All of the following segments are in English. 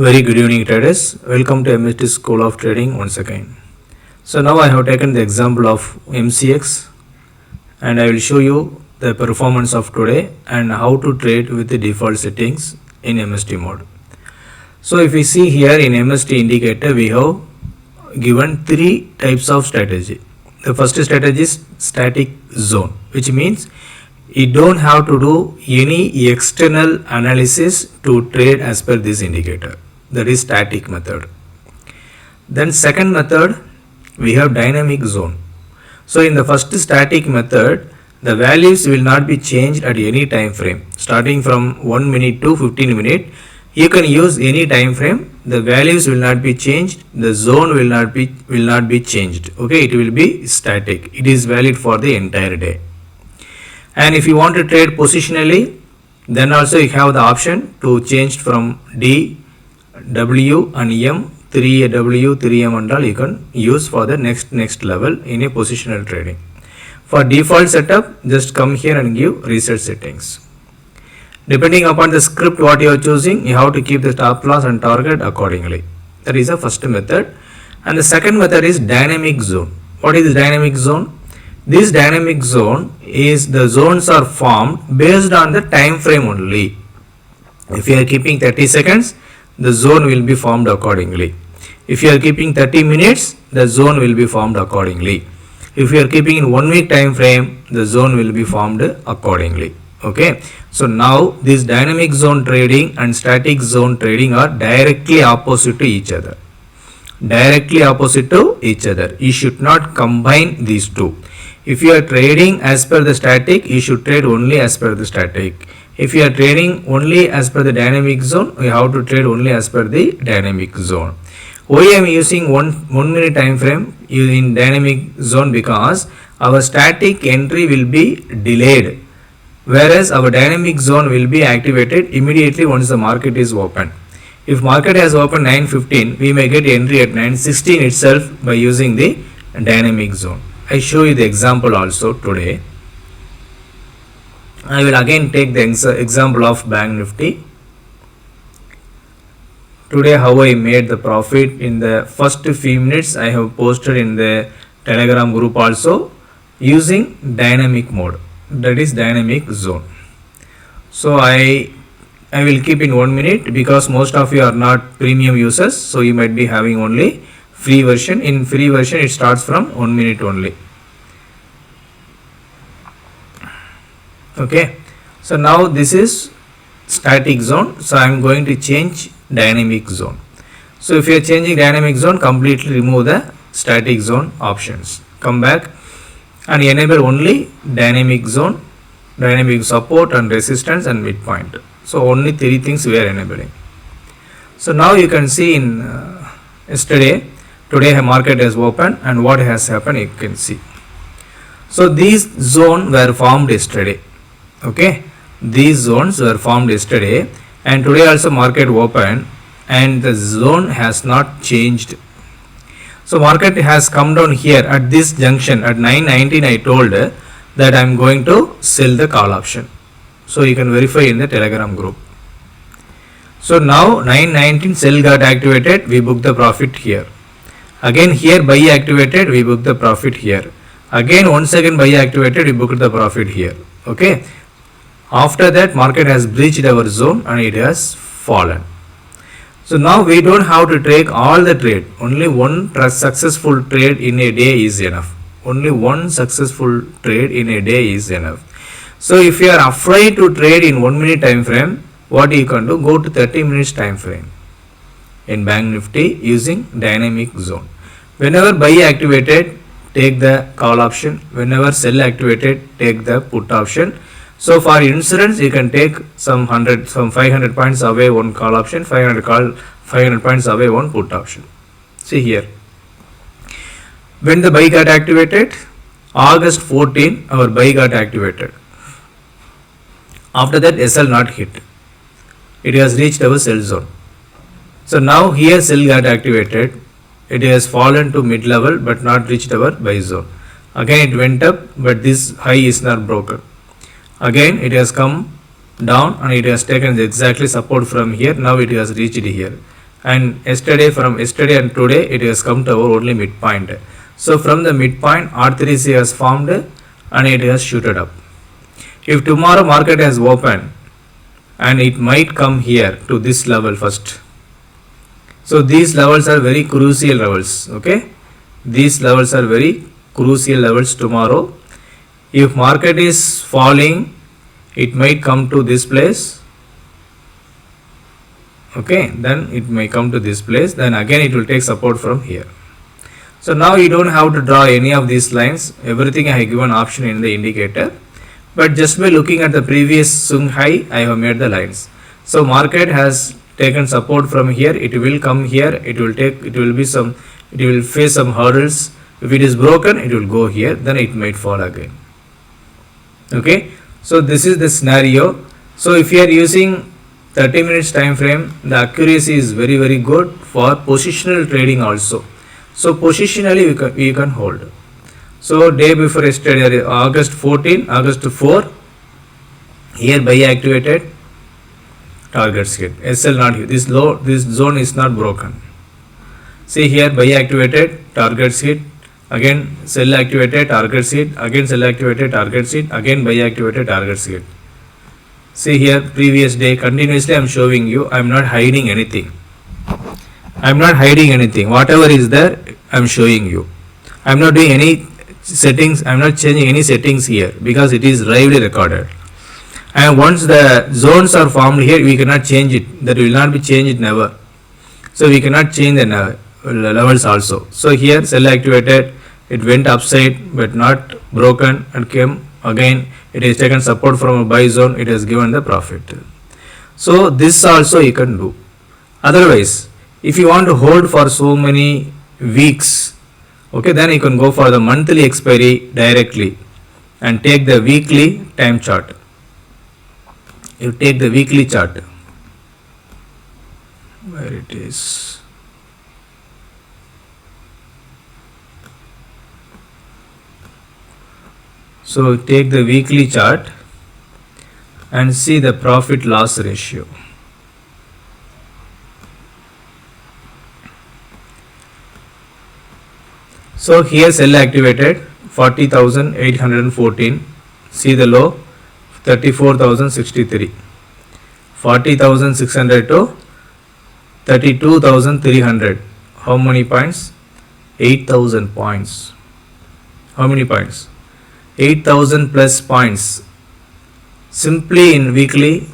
Very good evening traders. Welcome to MST School of Trading once again. So now I have taken the example of MCX and I will show you the performance of today and how to trade with the default settings in MST mode. So if we see here in MST indicator, we have given three types of strategy. The first strategy is static zone, which means you don't have to do any external analysis to trade as per this indicator. That is static method. Then second method, we have dynamic zone. So in the first static method, the values will not be changed at any time frame. Starting from 1 minute to 15 minutes, you can use any time frame. The values will not be changed. The zone will not be changed. Okay, it will be static. It is valid for the entire day. And if you want to trade positionally, then also you have the option to change from D, W and M, 3W, 3M and all you can use for the next level in a positional trading. For default setup, just come here and give reset settings. Depending upon the script what you are choosing, you have to keep the stop loss and target accordingly. That is the first method. And the second method is dynamic zone. What is dynamic zone? This dynamic zone is the zones are formed based on the time frame only. If you are keeping 30 seconds, the zone will be formed accordingly. If you are keeping 30 minutes, the zone will be formed accordingly. If you are keeping in 1 week time frame, the zone will be formed accordingly. Okay. So now this dynamic zone trading and static zone trading are directly opposite to each other. Directly opposite to each other. You should not combine these two. If you are trading as per the static, you should trade only as per the static. If you are trading only as per the dynamic zone, you have to trade only as per the dynamic zone. Why I am using one minute time frame in dynamic zone? Because our static entry will be delayed, whereas our dynamic zone will be activated immediately once the market is open. If market has opened 9:15, we may get entry at 9:16 itself by using the dynamic zone. I show you the example also today. I will again take the example of BANKNIFTY. Today how I made the profit in the first few minutes I have posted in the Telegram group also using dynamic mode. That is dynamic zone. So I will keep in 1 minute because most of you are not premium users. So you might be having only free version. In free version it starts from 1 minute only. Okay, so now this is static zone. So I am going to change dynamic zone. So if you are changing dynamic zone, completely remove the static zone options. Come back and enable only dynamic zone, dynamic support and resistance and midpoint. So only three things we are enabling. So now you can see in today the market has opened and what has happened you can see. So these zones were formed yesterday. Okay, these zones were formed yesterday and today also market opened and the zone has not changed. So market has come down here at this junction at 9:19. I told that I am going to sell the call option. So you can verify in the Telegram group. So now 9:19 sell got activated, we book the profit here. Again here buy activated, we book the profit here. Again once again buy activated, we booked the profit here. Okay. After that market has breached our zone and it has fallen. So now we don't have to take all the trade. Only one successful trade in a day is enough. Only one successful trade in a day is enough. So if you are afraid to trade in 1 minute time frame, what you can do? Go to 30 minutes time frame in BANKNIFTY using dynamic zone. Whenever buy activated, take the call option. Whenever sell activated, take the put option. So for insurance, you can take some 500 points away one call option, 500 points away one put option. See here. When the buy got activated, August 14, our buy got activated. After that, SL not hit. It has reached our sell zone. So now here sell got activated. It has fallen to mid level but not reached our buy zone. Again it went up but this high is not broken. Again it has come down and it has taken exactly support from here. Now it has reached here. and from yesterday and today it has come to our only midpoint. So from the midpoint R3C has formed and it has shooted up. If tomorrow market has opened and it might come here to this level first. So these levels are very crucial levels. Okay, these levels are very crucial levels tomorrow. If market is falling, it might come to this place. Okay, then it may come to this place, then again it will take support from here. So now you don't have to draw any of these lines, everything I have given option in the indicator, but just by looking at the previous swing high I have made the lines. So market has taken support from here, it will come here, it will face some hurdles. If it is broken, it will go here, then it might fall again. Okay, so this is the scenario. So if you are using 30 minutes time frame, the accuracy is very very good for positional trading also. So positionally we can hold. So day before yesterday, August 14, August 4, here buy activated, targets hit, SL not hit, this zone is not broken. See here buy activated, targets hit, again sell activated, targets hit, again sell activated, targets hit, again buy activated, targets hit. See here previous day, continuously I am showing you, I am not hiding anything. I am not hiding anything. Whatever is there, I am showing you. I am not doing any settings, I am not changing any settings here because it is lively recorded. And once the zones are formed here, we cannot change it. That will not be changed never. So we cannot change the levels also. So here sell activated, it went upside but not broken and came again. It has taken support from a buy zone, it has given the profit. So this also you can do. Otherwise, if you want to hold for so many weeks, okay, then you can go for the monthly expiry directly and take the weekly time chart. You take the weekly chart. Where it is? So take the weekly chart and see the profit loss ratio. So here sell activated 40,814, see the low 34,063, 40,600 to 32,300. How many points? 8,000 points. How many points? 8,000 plus points simply in weekly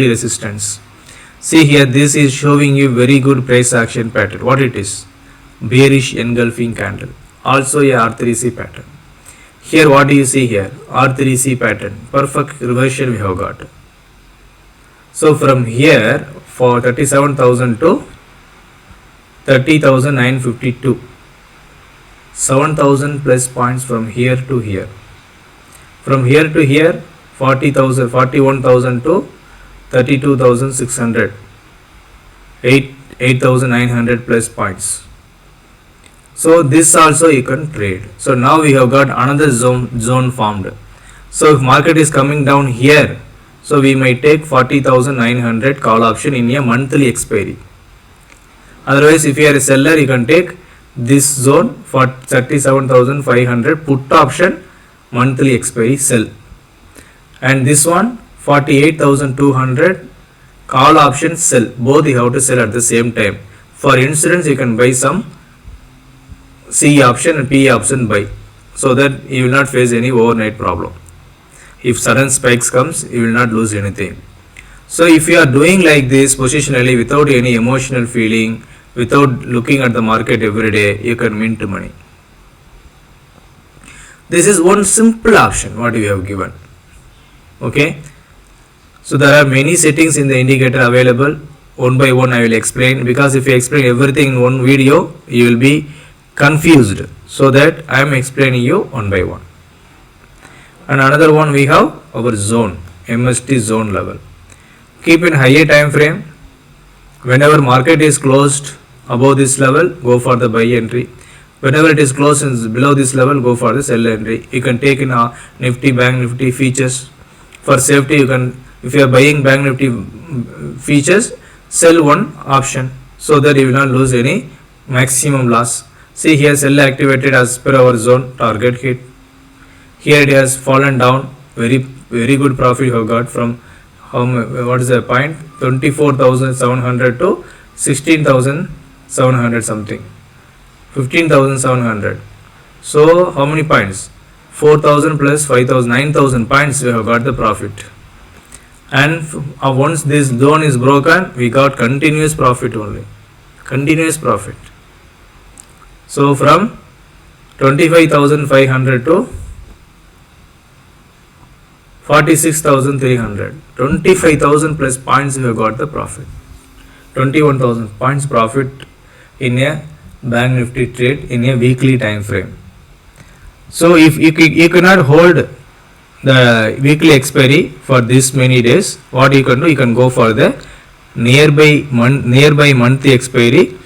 resistance. See here, this is showing you very good price action pattern. What it is? Bearish engulfing candle, also a R3C pattern. Here what do you see here? R3C pattern, perfect reversion we have got. So from here for 37,000 to 30,952, 7,000 plus points from here to here. From here to here 41,000 to 32,600, 8,900 plus points. So this also you can trade. So now we have got another zone formed. So if market is coming down here, so we may take 40,900 call option in a monthly expiry. Otherwise, if you are a seller, you can take this zone for 37,500 put option monthly expiry sell, and this one 48,200 call option sell. Both you have to sell at the same time. For instance, you can buy some C option and P option buy, so that you will not face any overnight problem. If sudden spikes comes, you will not lose anything. So if you are doing like this positionally without any emotional feeling, without looking at the market every day, you can mint money. This is one simple option what we have given. Okay, so there are many settings in the indicator available. One by one I will explain, because if I explain everything in one video, you will be confused. So that I am explaining you one by one. And another one, we have our zone, MST zone level. Keep in higher time frame. Whenever market is closed above this level, go for the buy entry. Whenever it is closed below this level, go for the sell entry. You can take in Nifty, Bank Nifty features. For safety, you can, if you are buying Bank Nifty features, sell one option, so that you will not lose any maximum loss. See here, sell activated as per our zone, target hit. Here it has fallen down, very good profit you have got from what is the point, 24,700 to 16,700 something, 15,700. So how many points? 4,000 plus 5,000, 9,000 points we have got the profit. And once this zone is broken, we got continuous profit only, continuous profit. So from 25,500 to 46,300, 25,000 plus points we have got the profit, 21,000 points profit in a bank nifty trade in a weekly time frame. So if you cannot hold the weekly expiry for this many days, what you can do, you can go for the nearby monthly expiry,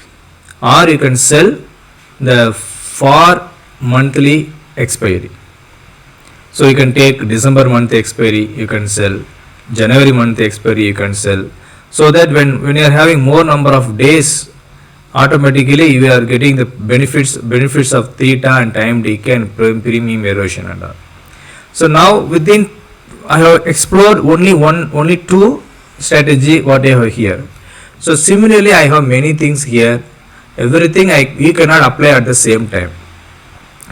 or you can sell the for monthly expiry. So you can take December month expiry, you can sell, January month expiry you can sell, so that when you are having more number of days, automatically you are getting the benefits of theta and time decay and premium erosion and all. So now within, I have explored only two strategy what I have here. So similarly I have many things here, everything you cannot apply at the same time.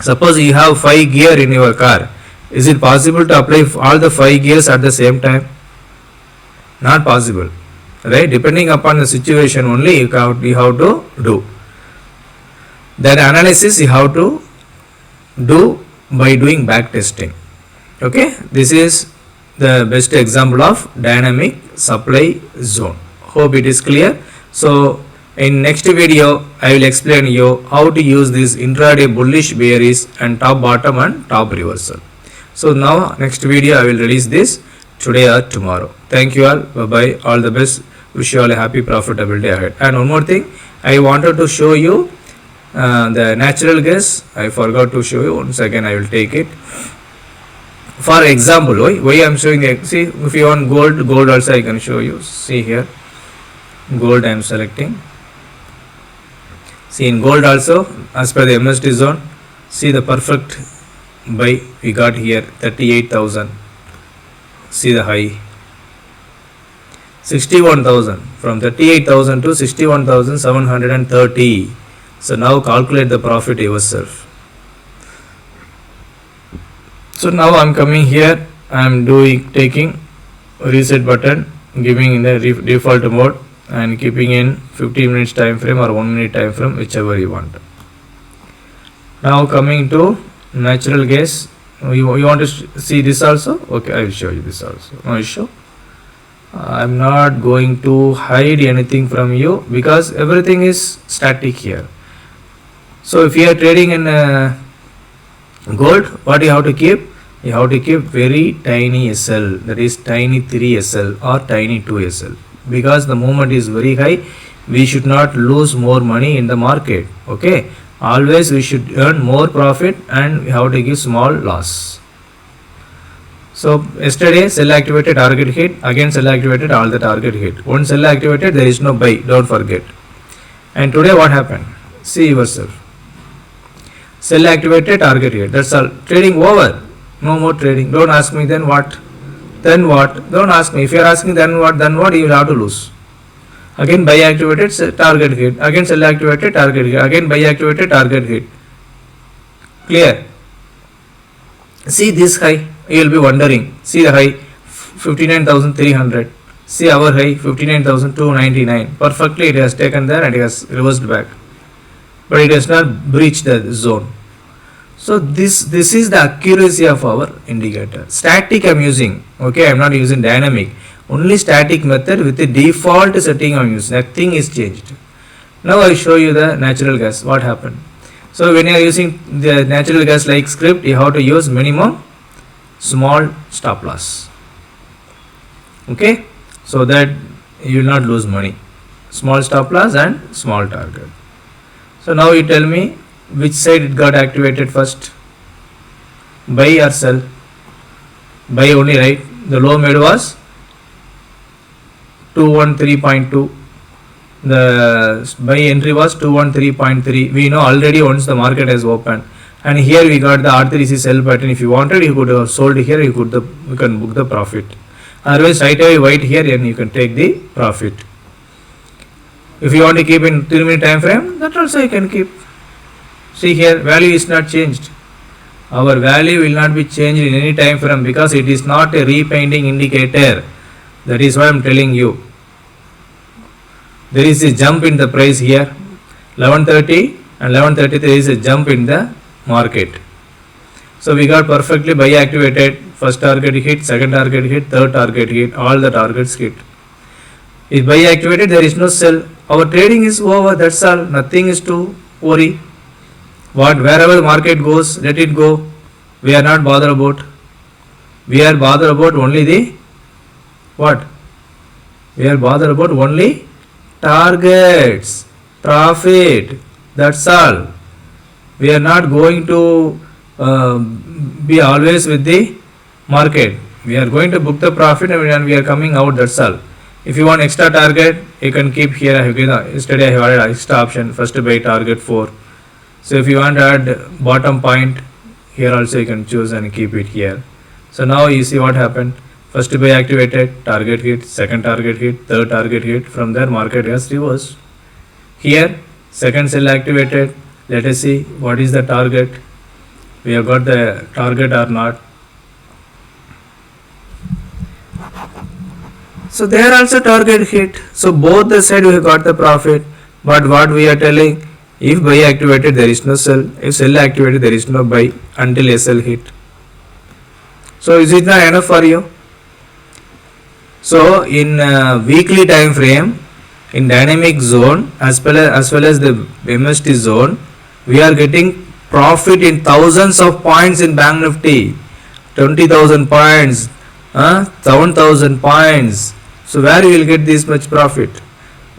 Suppose you have 5 gear in your car, is it possible to apply all the 5 gears at the same time? Not possible, right? Depending upon the situation only you have to do. That analysis you have to do by doing back testing. Okay, this is the best example of dynamic supply zone. Hope it is clear. So in next video I will explain you how to use this intraday bullish, bearish and top bottom and top reversal. So now next video I will release this today or tomorrow. Thank you all. Bye bye. All the best. Wish you all a happy profitable day ahead. And one more thing, I wanted to show you the natural gas. I forgot to show you. Once again I will take it. For example, why I am showing the, see, if you want gold also I can show you. See here, gold I am selecting. See in gold also, as per the MST zone, see the perfect buy we got here, 38,000. See the high, 61,000, from 38,000 to 61,730. So now calculate the profit yourself. So now I am coming here, I am taking reset button, giving in the default mode and keeping in 15 minutes time frame or 1 minute time frame, whichever you want. Now coming to natural gas, you want to see this also? Okay, I will show you this also. No issue. I am not going to hide anything from you because everything is static here. So if you are trading in gold, what you have to keep? You have to keep very tiny SL, that is tiny 3 SL or tiny 2 SL, because the movement is very high. We should not lose more money in the market. Okay, always we should earn more profit and we have to give small loss. So yesterday sell activated, target hit, again sell activated, all the target hit. Once sell activated, there is no buy, don't forget. And today what happened? See yourself. Sell activated, target hit, that's all. Trading over. No more trading. Don't ask me then what? Then what? Don't ask me. If you are asking then what, you will have to lose. Again buy activated, target hit. Again sell activated, target hit. Again buy activated, target hit. Clear? See this high. You will be wondering. See the high, 59,300. See our high, 59,299. Perfectly it has taken there and it has reversed back. But it has not breached the zone. So this is the accuracy of our indicator. Static I am using. Okay, I am not using dynamic. Only static method with the default setting I am using. Nothing is changed. Now I show you the natural gas. What happened? So when you are using the natural gas like script, you have to use minimum small stop loss. Okay, so that you will not lose money. Small stop loss and small target. So now you tell me which side it got activated first, buy or sell? Buy only, right? The low made was 213.2, the buy entry was 213.3. We know already once the market has opened, and here we got the R3C sell pattern. If you wanted, you could have sold here, you can book the profit. Otherwise, right away wait here and you can take the profit. If you want to keep in 3-minute time frame, that also you can keep. See here, value is not changed. Our value will not be changed in any time frame because it is not a repainting indicator. That is why I am telling you. There is a jump in the price here, 11:30 and 11:30 there is a jump in the market. So we got perfectly buy activated. First target hit, second target hit, third target hit, all the targets hit. If buy activated, there is no sell. Our trading is over, that's all. Nothing is to worry. Wherever the market goes, let it go. We are not bothered about. We are bothered about only the what? We are bothered about only targets, profit. That's all. We are not going to be always with the market. We are going to book the profit and we are coming out. That's all. If you want extra target, you can keep here. Yesterday I have added extra option. First buy target 4. So if you want to add bottom point, here also you can choose and keep it here. So now you see what happened. First buy activated, target hit, second target hit, third target hit. From there market has reversed. Here second sell activated. Let us see what is the target. We have got the target or not. So there also target hit. So both the side we have got the profit. But what we are telling, if buy activated there is no sell. If sell activated there is no buy until SL hit. So is it not enough for you? So in weekly time frame, in dynamic zone as well as the MST zone, we are getting profit in thousands of points in Bank Nifty. 20,000 points, 7,000 points. So where you will get this much profit?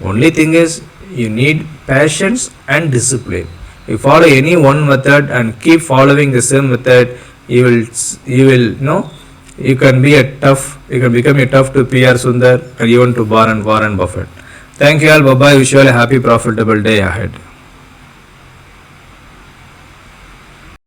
Only thing is you need patience and discipline. You follow any one method and keep following the same method, you will know you can become a tough to PR Sundar and even to Warren Buffett. Thank you all. Bye bye. Wish you all a happy profitable day ahead.